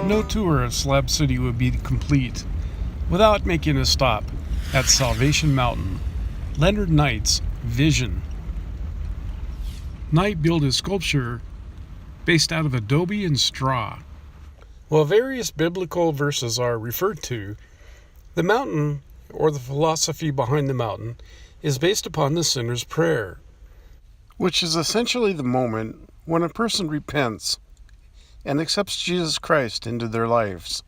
No tour of Slab City would be complete without making a stop at Salvation Mountain, Leonard Knight's vision. Knight built his sculpture based out of adobe and straw. While various biblical verses are referred to, the mountain, or the philosophy behind the mountain, is based upon the sinner's prayer, which is essentially the moment when a person repents and accepts Jesus Christ into their lives.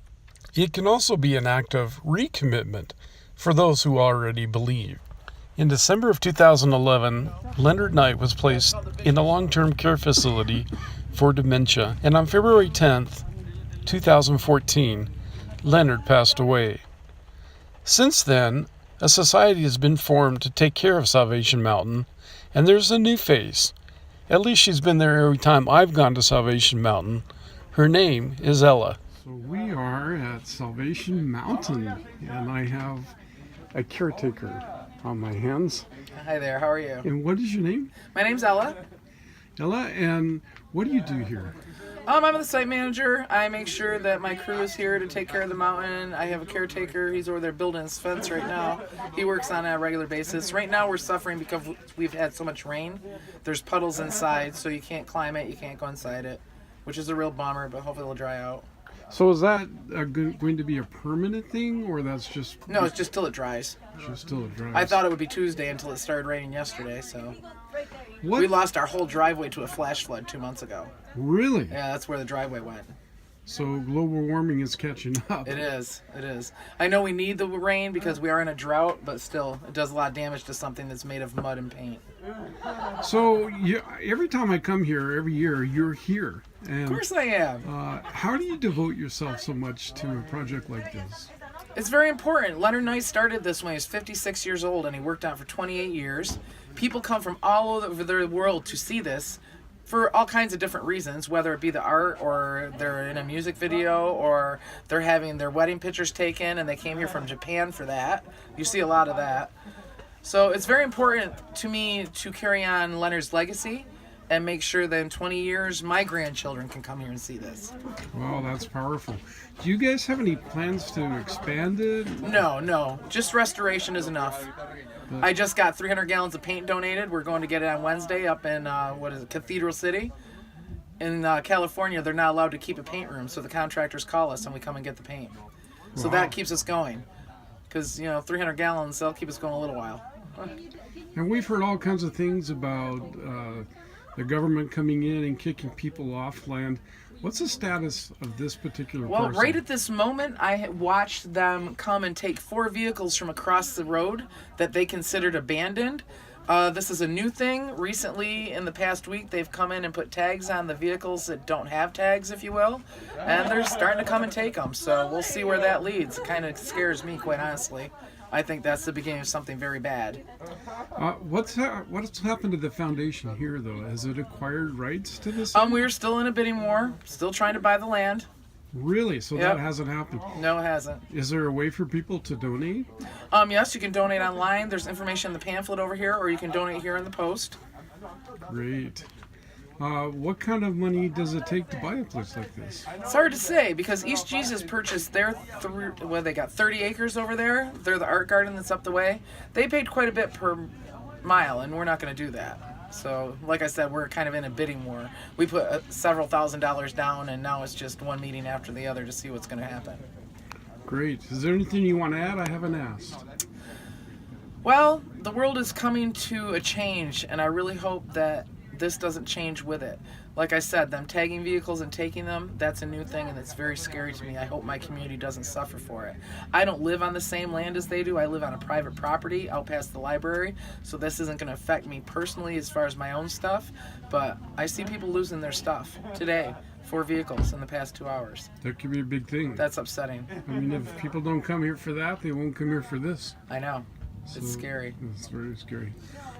It can also be an act of recommitment for those who already believe. In December of 2011, Leonard Knight was placed in a long-term care facility for dementia, and on February 10th, 2014, Leonard passed away. Since then, a society has been formed to take care of Salvation Mountain, and there's a new face. At least she's been there every time I've gone to Salvation Mountain. Her name is Ella. So we are at Salvation Mountain, and I have a caretaker on my hands. Hi there, how are you? And what is your name? My name's Ella. Ella, and what do you do here? I'm the site manager. I make sure that my crew is here to take care of the mountain. I have a caretaker. He's over there building his fence right now. He works on a regular basis. Right now we're suffering because we've had so much rain. There's puddles inside, so you can't climb it, you can't go inside it, which is a real bummer, but hopefully it'll dry out. So is that going to be a permanent thing, or that's just... No, it's just till it dries. Just till it dries. I thought it would be Tuesday until it started raining yesterday, so... What? We lost our whole driveway to a flash flood 2 months ago. Really? Yeah, that's where the driveway went. So global warming is catching up. It is. I know we need the rain because we are in a drought, but still, it does a lot of damage to something that's made of mud and paint. So every time I come here, every year, you're here. And, of course I am. How do you devote yourself so much to a project like this? It's very important. Leonard Knight started this when he was 56 years old, and he worked on it for 28 years. People come from all over the world to see this for all kinds of different reasons, whether it be the art, or they're in a music video, or they're having their wedding pictures taken, and they came here from Japan for that. You see a lot of that. So it's very important to me to carry on Leonard's legacy and make sure that in 20 years, my grandchildren can come here and see this. Wow, that's powerful. Do you guys have any plans to expand it? No. Just restoration is enough. I just got 300 gallons of paint donated. We're going to get it on Wednesday up in, Cathedral City. In California, they're not allowed to keep a paint room, so the contractors call us and we come and get the paint. So that keeps us going. Because, 300 gallons, that'll keep us going a little while. And we've heard all kinds of things about the government coming in and kicking people off land. What's the status of this particular person? Right at this moment, I watched them come and take 4 vehicles from across the road that they considered abandoned. This is a new thing. Recently, in the past week, they've come in and put tags on the vehicles that don't have tags, if you will. And they're starting to come and take them. So we'll see where that leads. It kind of scares me, quite honestly. I think that's the beginning of something very bad. What's happened to the foundation here, though? Has it acquired rights to this? We're still in a bidding war, still trying to buy the land. Really? So Yep. that hasn't happened? No, it hasn't. Is there a way for people to donate? Yes, you can donate online. There's information in the pamphlet over here, or you can donate here in the post. Great. What kind of money does it take to buy a place like this? It's hard to say because East Jesus purchased their they got 30 acres over there. They're the art garden that's up the way. They paid quite a bit per mile, and we're not going to do that. So, like I said, we're kind of in a bidding war. We put several $1,000s down, and now it's just one meeting after the other to see what's going to happen. Great. Is there anything you want to add? I haven't asked. Well, the world is coming to a change, and I really hope that this doesn't change with it. Like I said, them tagging vehicles and taking them, that's a new thing, and it's very scary to me. I hope my community doesn't suffer for it. I don't live on the same land as they do. I live on a private property out past the library, so this isn't going to affect me personally as far as my own stuff, but I see people losing their stuff today. 4 vehicles in the past 2 hours. That could be a big thing. That's upsetting. I mean, if people don't come here for that, they won't come here for this. I know. It's scary. It's very scary.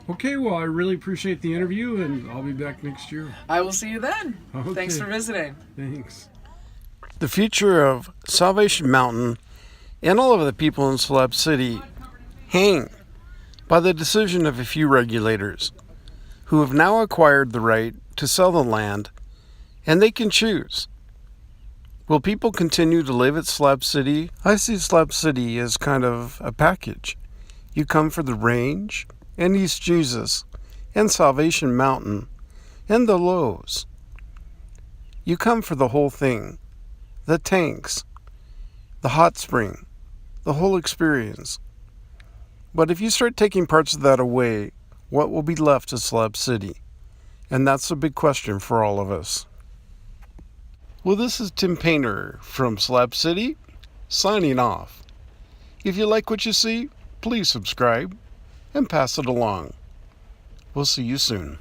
Okay, well, I really appreciate the interview, and I'll be back next year. I will see you then. Okay. Thanks for visiting. Thanks. The future of Salvation Mountain and all of the people in Slab City hang by the decision of a few regulators who have now acquired the right to sell the land, and they can choose Will people continue to live at Slab City? I see Slab City as kind of a package. You come for the range, and East Jesus, and Salvation Mountain, and the Lows. You come for the whole thing. The tanks, the hot spring, the whole experience. But if you start taking parts of that away, what will be left of Slab City? And that's a big question for all of us. Well, this is Tim Painter from Slab City, signing off. If you like what you see, please subscribe and pass it along. We'll see you soon.